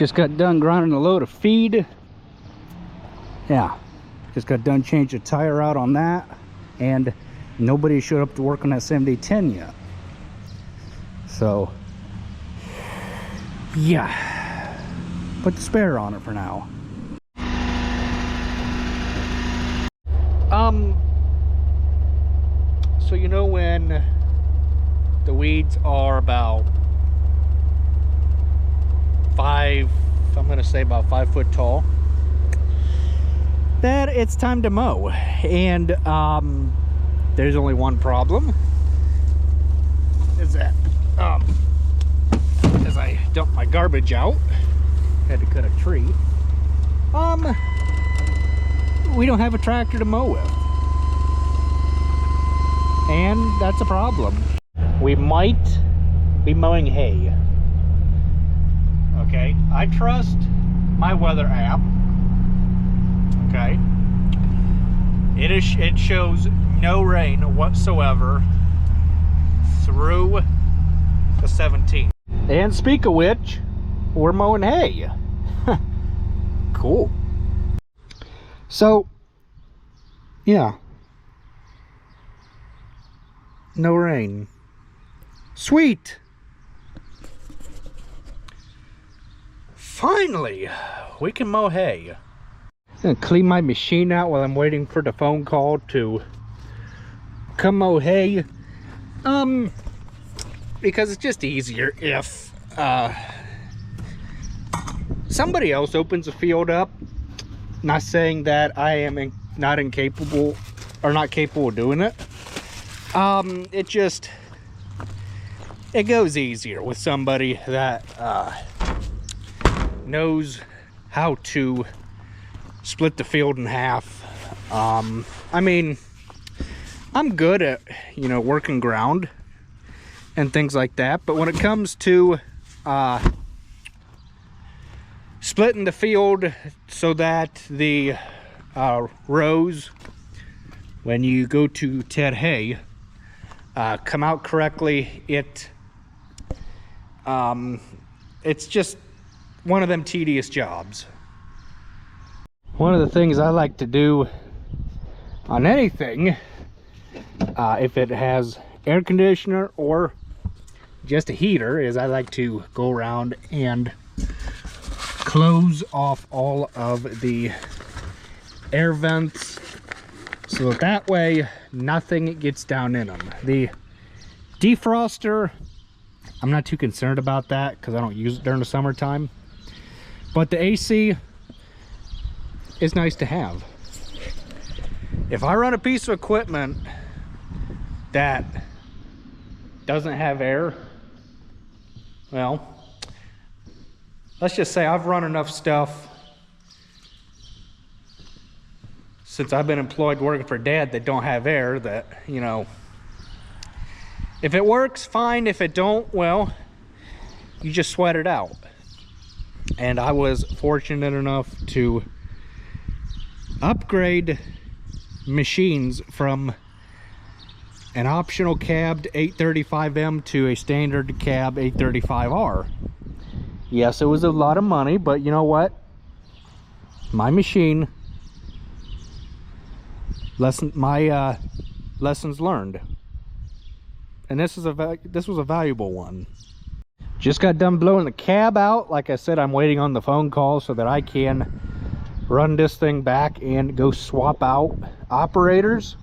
Just got done grinding a load of feed. Yeah, just got done changing the tire out on that, and nobody showed up to work on that 7010 yet. So yeah, put the spare on it for now. So you know when the weeds are about I'm gonna say about 5 foot tall, that it's time to mow. And there's only one problem, is that as I dumped my garbage out, had to cut a tree, we don't have a tractor to mow with, and that's a problem. We might be mowing hay. Okay, I trust my weather app. Okay, it shows no rain whatsoever through the 17th. And speak of which, we're mowing hay. Cool. So yeah, no rain. Sweet. Finally, we can mow hay. I'm gonna clean my machine out while I'm waiting for the phone call to come mow hay. Because it's just easier if somebody else opens the field up. Not saying that I am not incapable or not capable of doing it. It goes easier with somebody that knows how to split the field in half. I mean, I'm good at, you know, working ground and things like that, but when it comes to splitting the field so that the rows, when you go to ted hay, come out correctly, it's just one of them tedious jobs. One of the things I like to do on anything, if it has air conditioner or just a heater, is I like to go around and close off all of the air vents so that way nothing gets down in them. The defroster, I'm not too concerned about that because I don't use it during the summertime, but the AC is nice to have. If I run a piece of equipment that doesn't have air, well, let's just say I've run enough stuff since I've been employed working for Dad that don't have air that, you know, if it works, fine. If it don't, well, you just sweat it out. And I was fortunate enough to upgrade machines from an optional cabbed 835M to a standard cab 835R. Yes, it was a lot of money, but you know what? My machine, my lessons learned. And this was a valuable one. Just got done blowing the cab out. Like I said, I'm waiting on the phone call so that I can run this thing back and go swap out operators.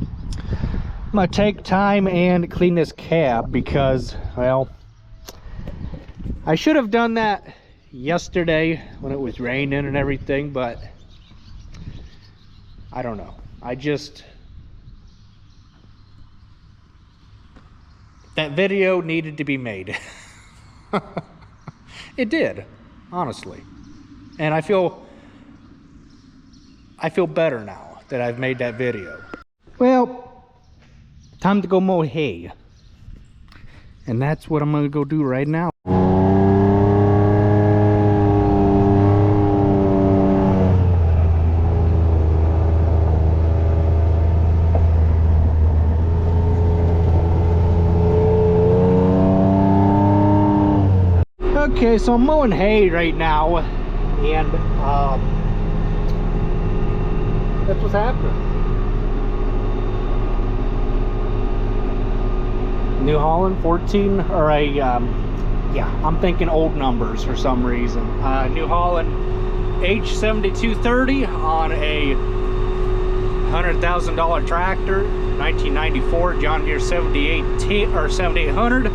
I'm gonna take time and clean this cab because, well, I should have done that yesterday when it was raining and everything, but I don't know. That video needed to be made. It did, honestly. And I feel better now that I've made that video. Well, time to go mow hay. And that's what I'm gonna go do right now. Okay, so I'm mowing hay right now, and that's what's happening. New Holland 14, or a yeah, I'm thinking old numbers for some reason. New Holland H7230 on a $100,000 tractor, 1994 John Deere 78 or 7800.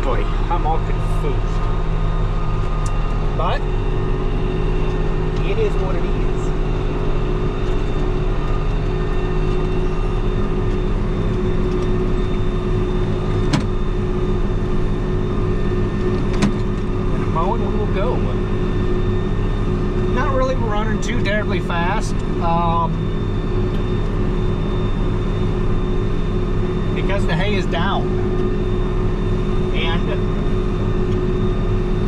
Boy, I'm all confused. But it is what it is. And mowing, we will go. Not really running too terribly fast. Because the hay is down. And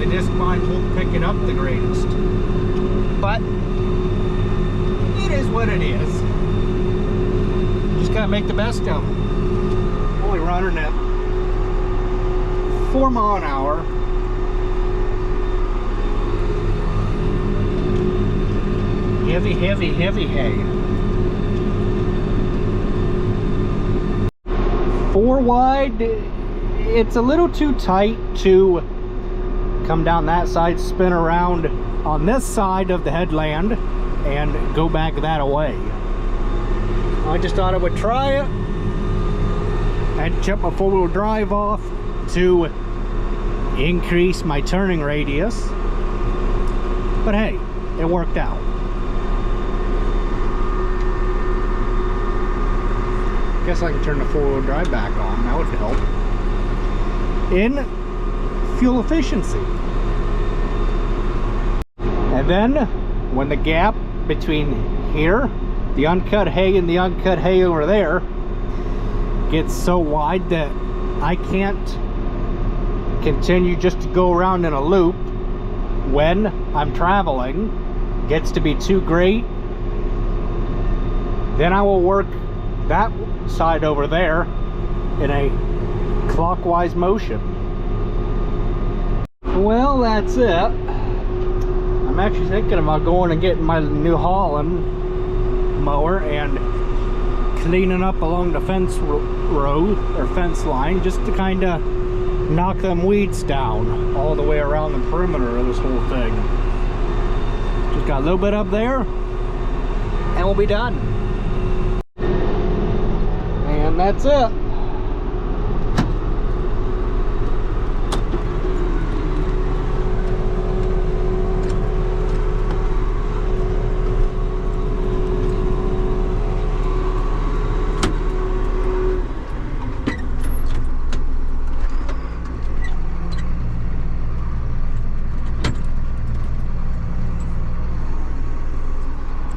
the disc line won't pick it up the greatest. But it is what it is. Just gotta make the best of it. Only running at 4 miles an hour. Heavy, heavy, heavy hay. 4 wide. It's a little too tight to come down that side, spin around on this side of the headland, and go back that way. I just thought I would try it. I had to shut my 4-wheel drive off to increase my turning radius. But hey, it worked out. Guess I can turn the 4-wheel drive back on. That would help. In fuel efficiency. And then when the gap between here, the uncut hay, and the uncut hay over there gets so wide that I can't continue just to go around in a loop when I'm traveling, gets to be too great, then I will work that side over there in a clockwise motion. Well, that's it. I'm actually thinking about going and getting my New Holland mower and cleaning up along the fence row or fence line, just to kind of knock them weeds down all the way around the perimeter of this whole thing. Just got a little bit up there and we'll be done. And that's it.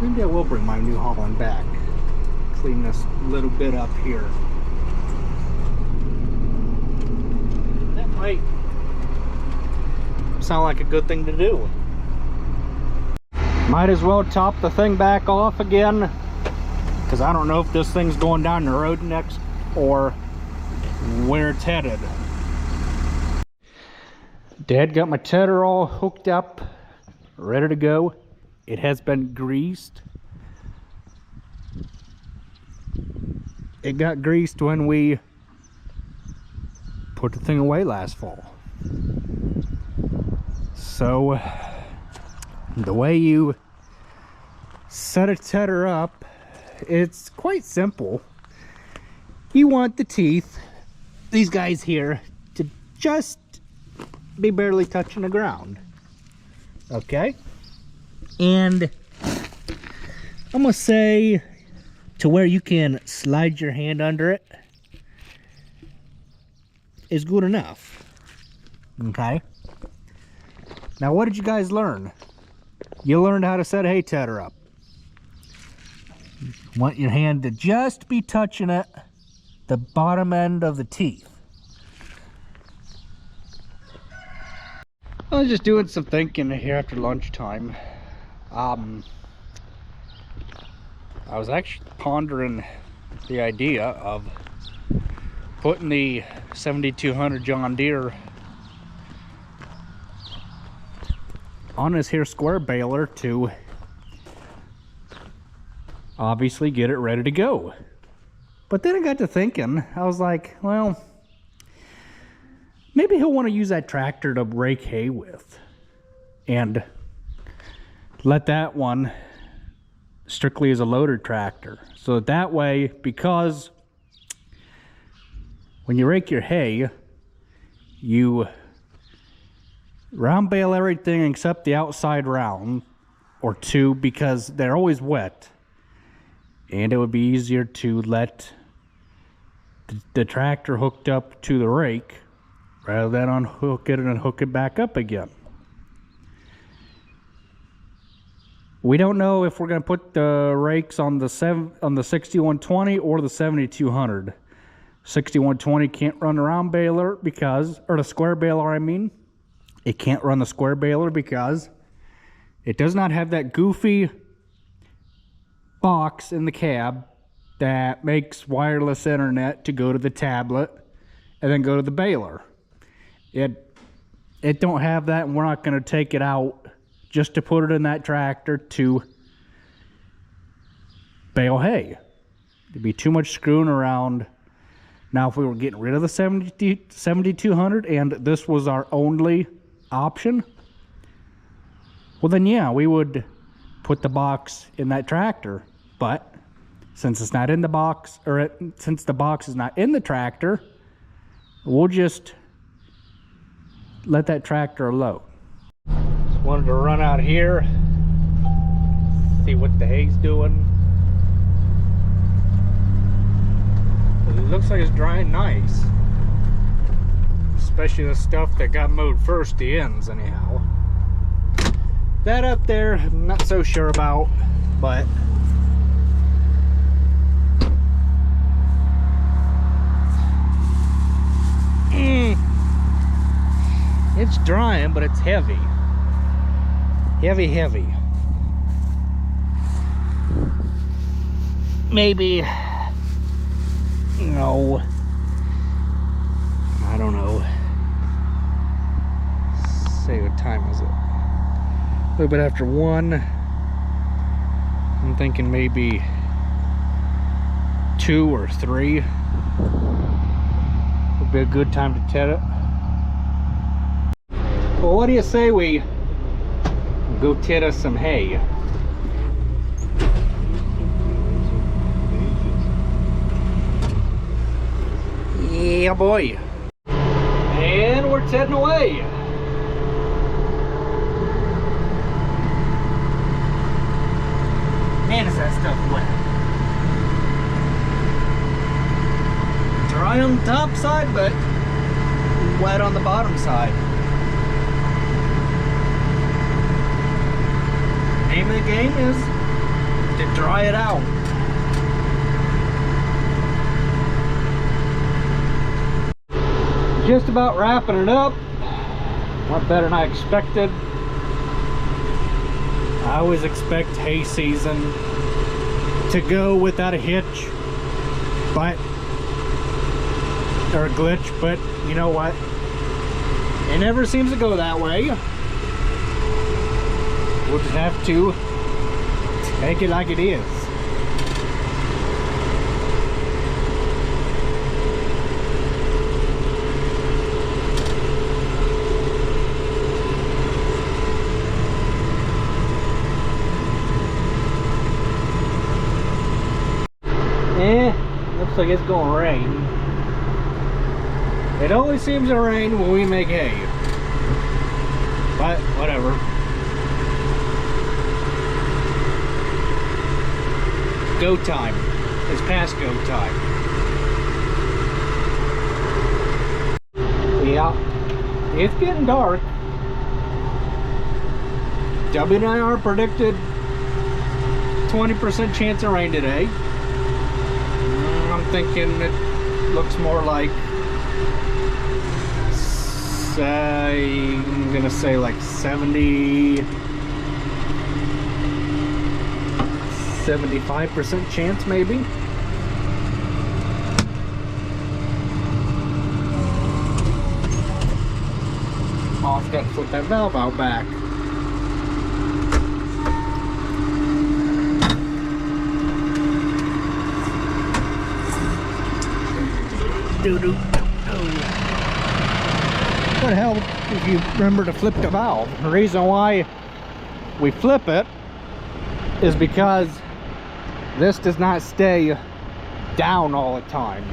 Maybe I will bring my New Holland back. Clean this little bit up here. That might sound like a good thing to do. Might as well top the thing back off again, because I don't know if this thing's going down the road next or where it's headed. Dad got my tedder all hooked up, ready to go. It has been greased. It got greased when we put the thing away last fall. So the way you set a tedder up, it's quite simple. You want the teeth, these guys here, to just be barely touching the ground. Okay? And I'm gonna say to where you can slide your hand under it is good enough. Okay? Now, what did you guys learn? You learned how to set a hay tedder up. You want your hand to just be touching it, the bottom end of the teeth. I was just doing some thinking here after lunchtime. I was actually pondering the idea of putting the 7200 John Deere on this here square baler to obviously get it ready to go. But then I got to thinking, I was like, well, maybe he'll want to use that tractor to rake hay with and let that one strictly as a loader tractor. So that way, because when you rake your hay, you round bale everything except the outside round or two, because they're always wet, and it would be easier to let the tractor hooked up to the rake rather than unhook it and hook it back up again. We don't know if we're going to put the rakes on the 6120 or the 7200. 6120 can't run the round baler because, or the square baler I mean. It can't run the square baler because it does not have that goofy box in the cab that makes wireless internet to go to the tablet and then go to the baler. It don't have that, and we're not going to take it out just to put it in that tractor to bale hay. There'd be too much screwing around. Now, if we were getting rid of the 7200 and this was our only option, well then yeah, we would put the box in that tractor. But since it's not in the box, or since the box is not in the tractor, we'll just let that tractor alone. Just wanted to run out here, see what the hay's doing. It looks like it's drying nice, especially the stuff that got mowed first, the ends anyhow. That up there, I'm not so sure about, but it's drying, but it's heavy. Heavy. Maybe, no, I don't know. Say, what time is it? A little bit after 1. I'm thinking maybe 2 or 3 would be a good time to ted it. Well, what do you say we go ted us some hay? Yeah, boy. And we're tedding away. Man, is that stuff wet. Dry on the top side, but wet on the bottom side. Name of the game is to dry it out. Just about wrapping it up. Went better than I expected. I always expect hay season to go without a hitch, but, or a glitch, but you know what? It never seems to go that way. We'll just have to take it like it is. Looks like it's gonna rain. It always seems to rain when we make hay, but whatever. Go time. It's past go time. Yeah, it's getting dark. WNIR predicted 20% chance of rain today. I'm thinking it looks more like, I'm gonna say like 75% chance maybe. Oh, I've got to flip that valve out back. Would help if you remember to flip the valve. The reason why we flip it is because this does not stay down all the time.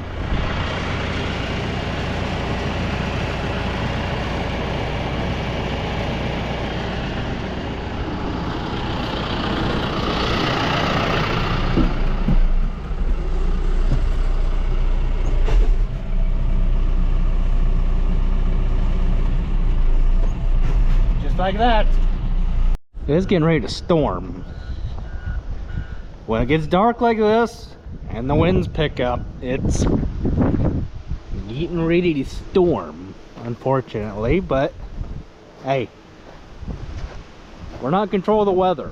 Like that. It's getting ready to storm. When it gets dark like this and the winds pick up, it's getting ready to storm, unfortunately. But hey, we're not in control of the weather.